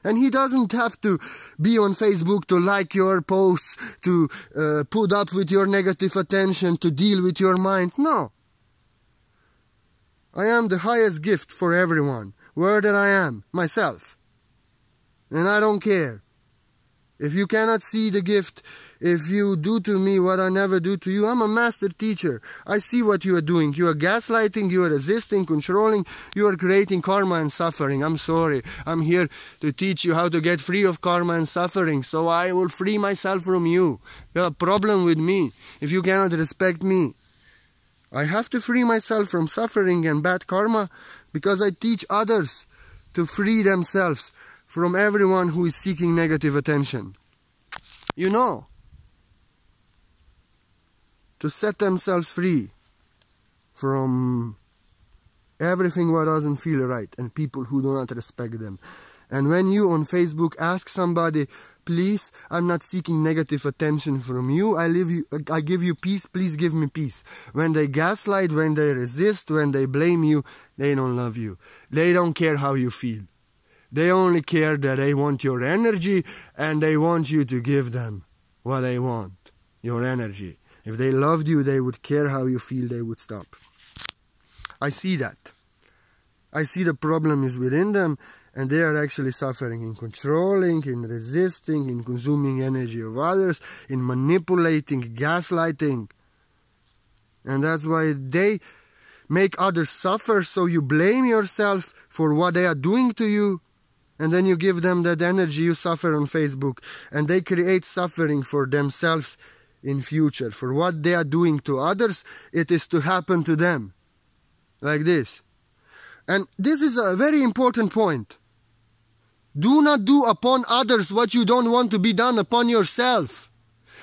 And he doesn't have to be on Facebook to like your posts, to put up with your negative attention, to deal with your mind. No. I am the highest gift for everyone. Where that I am, myself. And I don't care. If you cannot see the gift, if you do to me what I never do to you, I'm a master teacher. I see what you are doing. You are gaslighting, you are resisting, controlling, you are creating karma and suffering. I'm sorry. I'm here to teach you how to get free of karma and suffering. So I will free myself from you. You have a problem with me if you cannot respect me. I have to free myself from suffering and bad karma because I teach others to free themselves from everyone who is seeking negative attention. You know, to set themselves free from everything what doesn't feel right and people who do not respect them. And when you on Facebook ask somebody, please, I'm not seeking negative attention from you, I give you peace, please give me peace. When they gaslight, when they resist, when they blame you, they don't love you. They don't care how you feel. They only care that they want your energy and they want you to give them what they want, your energy. If they loved you, they would care how you feel, they would stop. I see that. I see the problem is within them and they are actually suffering in controlling, in resisting, in consuming energy of others, in manipulating, gaslighting. And that's why they make others suffer, so you blame yourself for what they are doing to you. And then you give them that energy you suffer on Facebook. And they create suffering for themselves in future. For what they are doing to others, it is to happen to them. Like this. And this is a very important point. Do not do upon others what you don't want to be done upon yourself.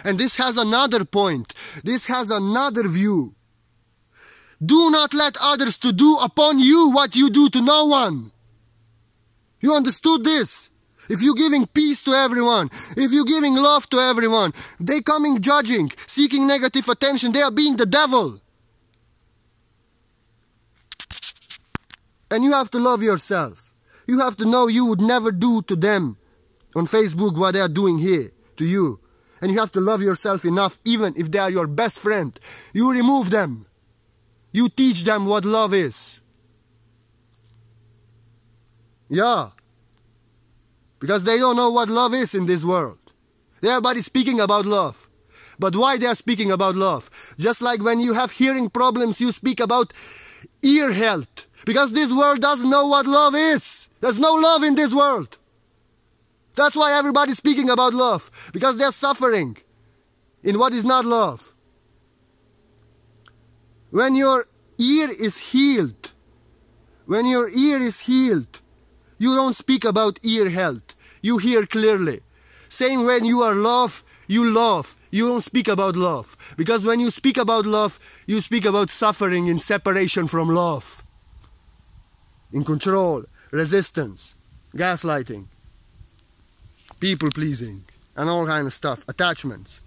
And this has another point. This has another view. Do not let others to do upon you what you do to no one. You understood this? If you're giving peace to everyone, if you're giving love to everyone, they coming judging, seeking negative attention, they are being the devil. And you have to love yourself. You have to know you would never do to them on Facebook what they are doing here to you. And you have to love yourself enough, even if they are your best friend. You remove them. You teach them what love is. Yeah. Because they don't know what love is in this world. Everybody speaking about love. But why they are speaking about love? Just like when you have hearing problems, you speak about ear health. Because this world doesn't know what love is. There's no love in this world. That's why everybody's speaking about love. Because they're suffering in what is not love. When your ear is healed, you don't speak about ear health. You hear clearly. Same when you are love, you love. You don't speak about love. Because when you speak about love, you speak about suffering in separation from love. In control, resistance, gaslighting, people pleasing, and all kind of stuff, attachments.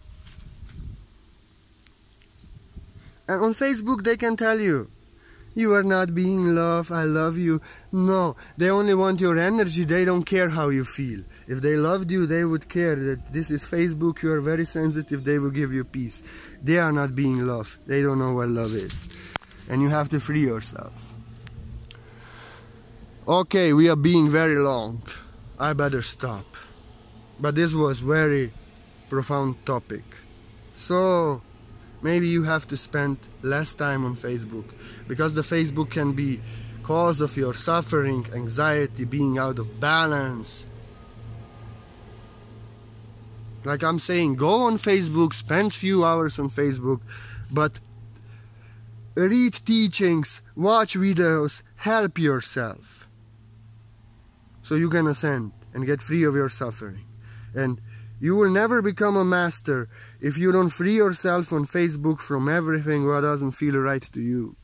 And on Facebook they can tell you, you are not being loved, I love you. No, they only want your energy, they don't care how you feel. If they loved you, they would care that this is Facebook, you are very sensitive, they will give you peace. They are not being loved, they don't know what love is. And you have to free yourself. Okay, we are being very long. I better stop. But this was very profound topic. So maybe you have to spend less time on Facebook, because the Facebook can be cause of your suffering, anxiety, being out of balance. Like I'm saying, go on Facebook, spend few hours on Facebook, but read teachings, watch videos, help yourself. So you can ascend and get free of your suffering. And you will never become a master if you don't free yourself on Facebook from everything what doesn't feel right to you.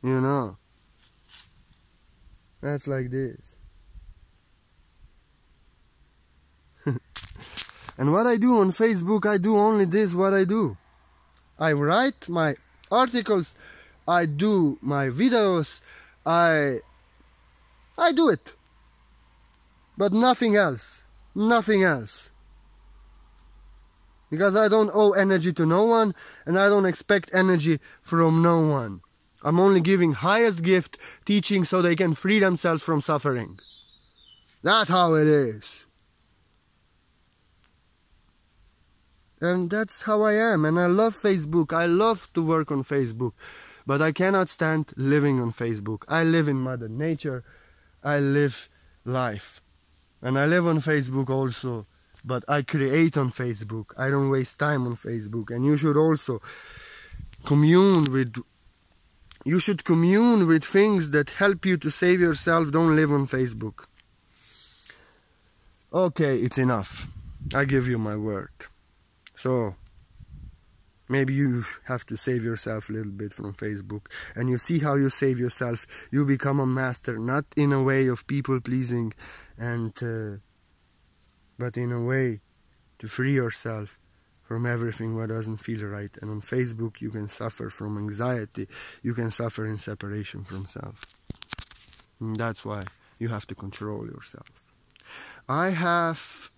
You know. That's like this. And what I do on Facebook, I do only this what I do. I write my articles, I do my videos, I do it. But nothing else. Nothing else. Because I don't owe energy to no one, and I don't expect energy from no one. I'm only giving highest gift, teaching so they can free themselves from suffering. That's how it is. And that's how I am, and I love Facebook. I love to work on Facebook, but I cannot stand living on Facebook. I live in Mother Nature. I live life. And I live on Facebook also, but I create on Facebook. I don't waste time on Facebook. And you should also commune with things that help you to save yourself. Don't live on Facebook. Okay, it's enough. I give you my word. So maybe you have to save yourself a little bit from Facebook, and you see how you save yourself. You become a master, not in a way of people pleasing, but in a way to free yourself from everything what doesn't feel right. And on Facebook you can suffer from anxiety, you can suffer in separation from self. And that's why you have to control yourself. I have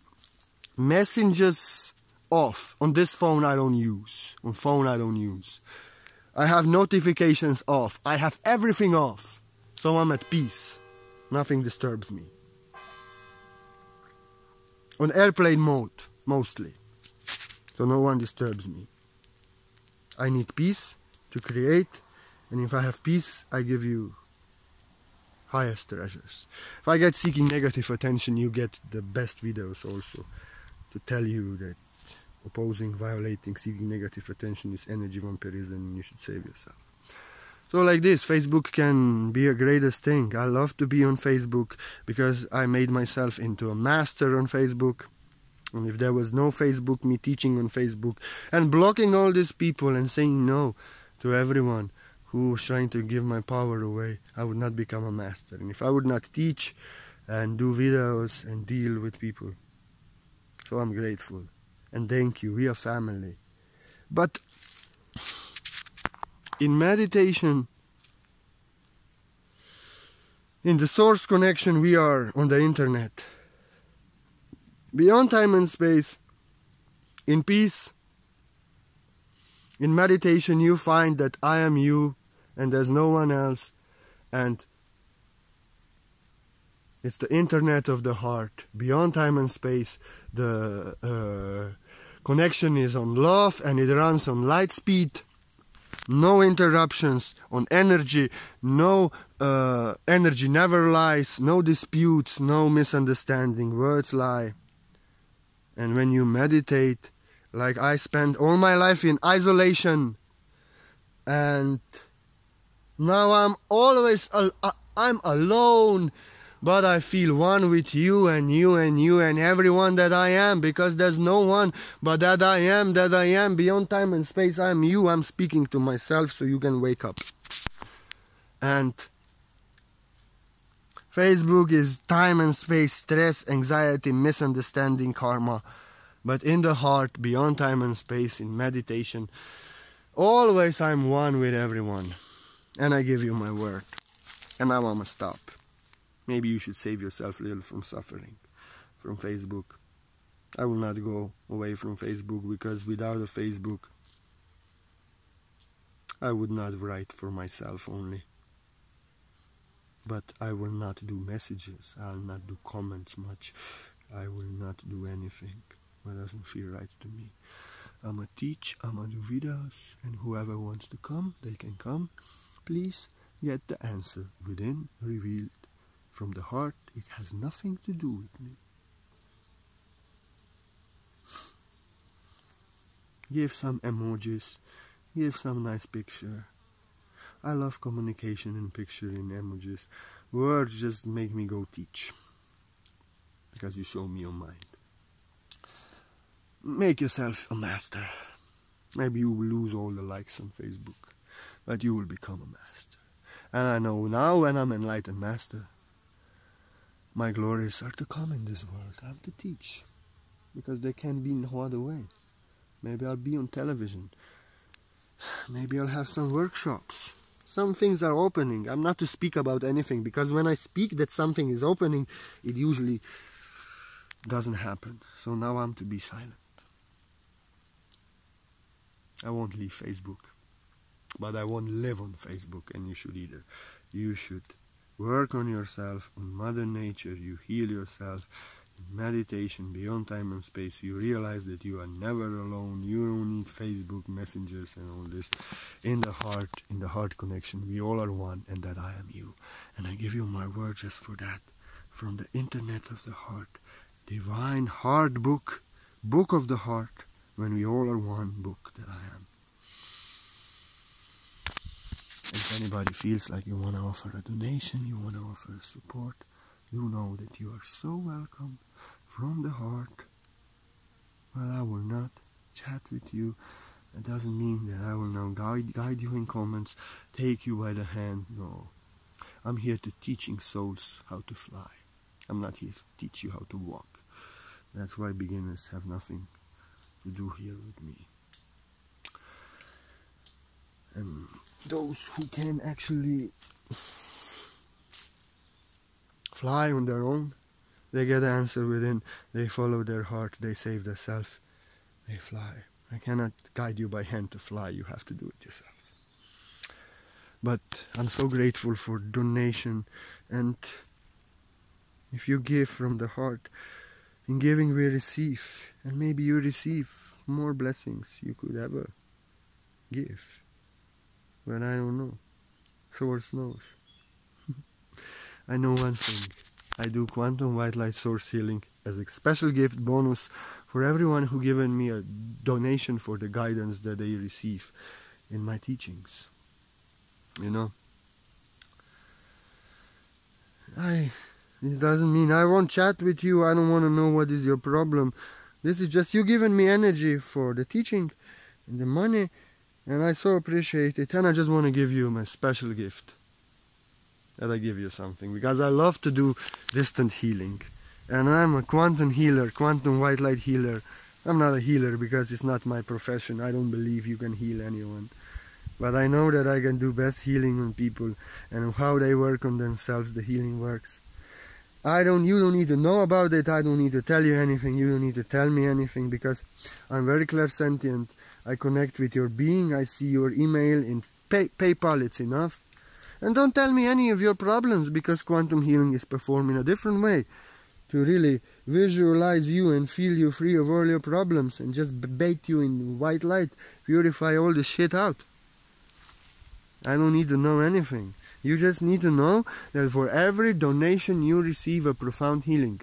messages off. On this phone I don't use. On phone I don't use. I have notifications off. I have everything off. So I'm at peace. Nothing disturbs me. On airplane mode, mostly. So no one disturbs me. I need peace to create, and if I have peace, I give you highest treasures. If I get seeking negative attention, you get the best videos also to tell you that opposing, violating, seeking negative attention is energy vampirism and you should save yourself. So like this, Facebook can be a greatest thing. I love to be on Facebook because I made myself into a master on Facebook. And if there was no Facebook, me teaching on Facebook and blocking all these people and saying no to everyone who was trying to give my power away, I would not become a master. And if I would not teach and do videos and deal with people, so I'm grateful. And thank you, we are family. But in meditation, in the source connection, we are on the internet. Beyond time and space, in peace, in meditation, you find that I am you and there's no one else. And It's the internet of the heart. Beyond time and space, the connection is on love and it runs on light speed. No interruptions on energy. No energy never lies. No disputes. No misunderstanding. Words lie. And when you meditate, like I spent all my life in isolation, and now I'm always I'm alone, but I feel one with you and you and you and everyone that I am, because there's no one but that I am beyond time and space. I'm you. I'm speaking to myself so you can wake up. And Facebook is time and space, stress, anxiety, misunderstanding, karma. But in the heart, beyond time and space, in meditation, always I'm one with everyone. And I give you my word. And now I'm gonna stop. Maybe you should save yourself a little from suffering from Facebook. I will not go away from Facebook, because without a Facebook, I would not write for myself only. But I will not do messages. I will not do comments much. I will not do anything that doesn't feel right to me. I'm gonna teach, I'm gonna do videos, and whoever wants to come, they can come. Please get the answer within, revealed from the heart. It has nothing to do with me. Give some emojis, give some nice picture. I love communication in picture, in emojis. Words just make me go teach, because you show me your mind. Make yourself a master. Maybe you will lose all the likes on Facebook, but you will become a master. And I know now, when I'm enlightened master, my glories are to come in this world. I have to teach, because there can be no other way. Maybe I'll be on television. Maybe I'll have some workshops. Some things are opening. I'm not to speak about anything, because when I speak that something is opening, it usually doesn't happen. So now I'm to be silent. I won't leave Facebook, but I won't live on Facebook, and you should either. You should work on yourself, on Mother Nature. You heal yourself in meditation, beyond time and space. You realize that you are never alone. You don't need Facebook messengers and all this. In the heart connection, we all are one, and that I am you. And I give you my word just for that, from the internet of the heart, divine heart book, book of the heart. When we all are one, book that I am. If anybody feels like you want to offer a donation, you want to offer support, you know that you are so welcome from the heart. Well, I will not chat with you. It doesn't mean that I will now guide you in comments, take you by the hand. No. I'm here to teaching souls how to fly. I'm not here to teach you how to walk. That's why beginners have nothing to do here with me. And those who can actually fly on their own, they get the answer within, they follow their heart, they save themselves, they fly. I cannot guide you by hand to fly, you have to do it yourself. But I'm so grateful for donation, and if you give from the heart, in giving we receive, and maybe you receive more blessings you could ever give. But I don't know. Source knows. I know one thing. I do quantum white light source healing as a special gift bonus for everyone who given me a donation for the guidance that they receive in my teachings. You know, it doesn't mean I won't chat with you. I don't want to know what is your problem. This is just you giving me energy for the teaching and the money, and I so appreciate it. And I just want to give you my special gift. That I give you something, because I love to do distant healing, and I'm a quantum healer, quantum white light healer. I'm not a healer because it's not my profession. I don't believe you can heal anyone, but I know that I can do best healing on people, and how they work on themselves, the healing works. You don't need to know about it. I don't need to tell you anything. You don't need to tell me anything, because I'm very clairsentient. I connect with your being. I see your email in PayPal. It's enough. And don't tell me any of your problems, because quantum healing is performed in a different way, to really visualize you and feel you free of all your problems and just bathe you in white light, purify all the shit out. I don't need to know anything. You just need to know that for every donation you receive a profound healing.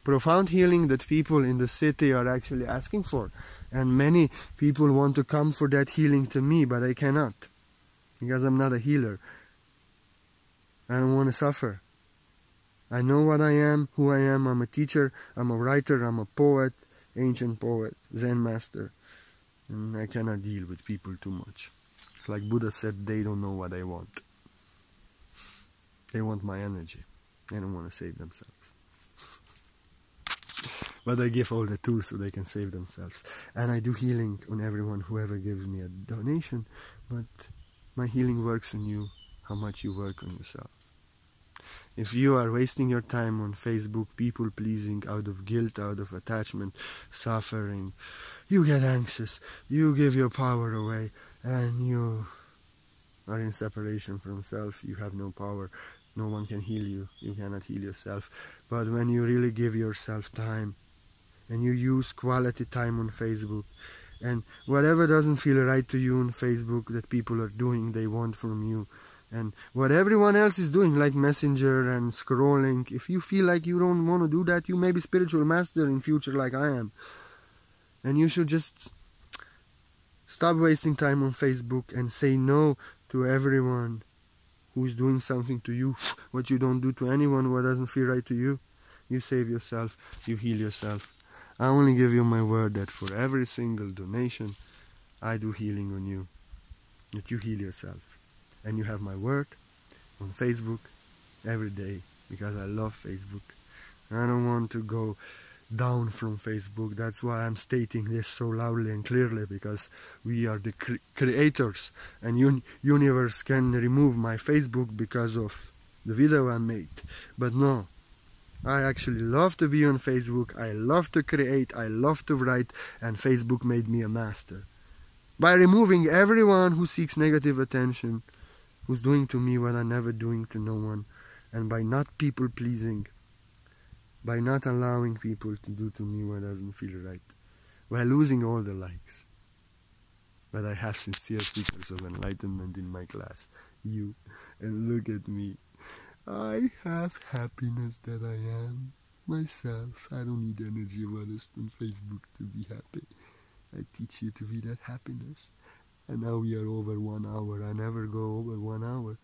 Profound healing that people in the city are actually asking for. And many people want to come for that healing to me, but I cannot. Because I'm not a healer. I don't want to suffer. I know what I am, who I am. I'm a teacher, I'm a writer, I'm a poet, ancient poet, Zen master. And I cannot deal with people too much. Like Buddha said, they don't know what they want. They want my energy. They don't want to save themselves. But I give all the tools so they can save themselves. And I do healing on everyone, whoever gives me a donation. But my healing works on you, how much you work on yourself. If you are wasting your time on Facebook, people pleasing, out of guilt, out of attachment, suffering, you get anxious, you give your power away, and you are in separation from self. You have no power. No one can heal you. You cannot heal yourself. But when you really give yourself time, and you use quality time on Facebook, and whatever doesn't feel right to you on Facebook that people are doing, they want from you, and what everyone else is doing, like Messenger and scrolling, if you feel like you don't want to do that, you may be spiritual master in future like I am. And you should just stop wasting time on Facebook and say no to everyone who's doing something to you, what you don't do to anyone who doesn't feel right to you. You save yourself, you heal yourself. I only give you my word that for every single donation, I do healing on you, that you heal yourself. And you have my word on Facebook every day, because I love Facebook. I don't want to go down from Facebook. That's why I'm stating this so loudly and clearly, because we are the creators, and universe can remove my Facebook because of the video I made. But no, I actually love to be on Facebook. I love to create, I love to write, and Facebook made me a master by removing everyone who seeks negative attention, who's doing to me what I'm never doing to no one, and by not people pleasing, by not allowing people to do to me what doesn't feel right, by losing all the likes. But I have sincere seekers of enlightenment in my class, you, and look at me. I have happiness that I am myself. I don't need energy of others on Facebook to be happy. I teach you to be that happiness. And now we are over 1 hour. I never go over 1 hour.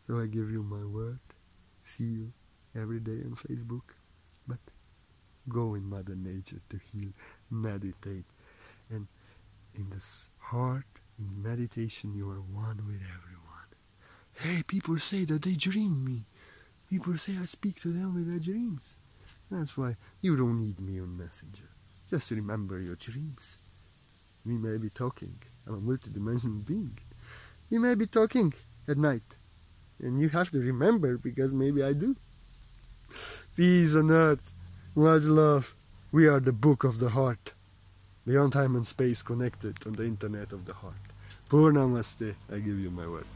So I give you my word. See you every day on Facebook. But go in Mother Nature to heal, meditate. And in this heart, in meditation, you are one with everyone. Hey, people say that they dream me. People say I speak to them with their dreams. That's why you don't need me on Messenger. Just remember your dreams. We may be talking. I'm a multidimensional being. We may be talking at night. And you have to remember, because maybe I do. Peace on earth. Much love. We are the book of the heart. Beyond time and space, connected on the internet of the heart. Purnamaste. I give you my word.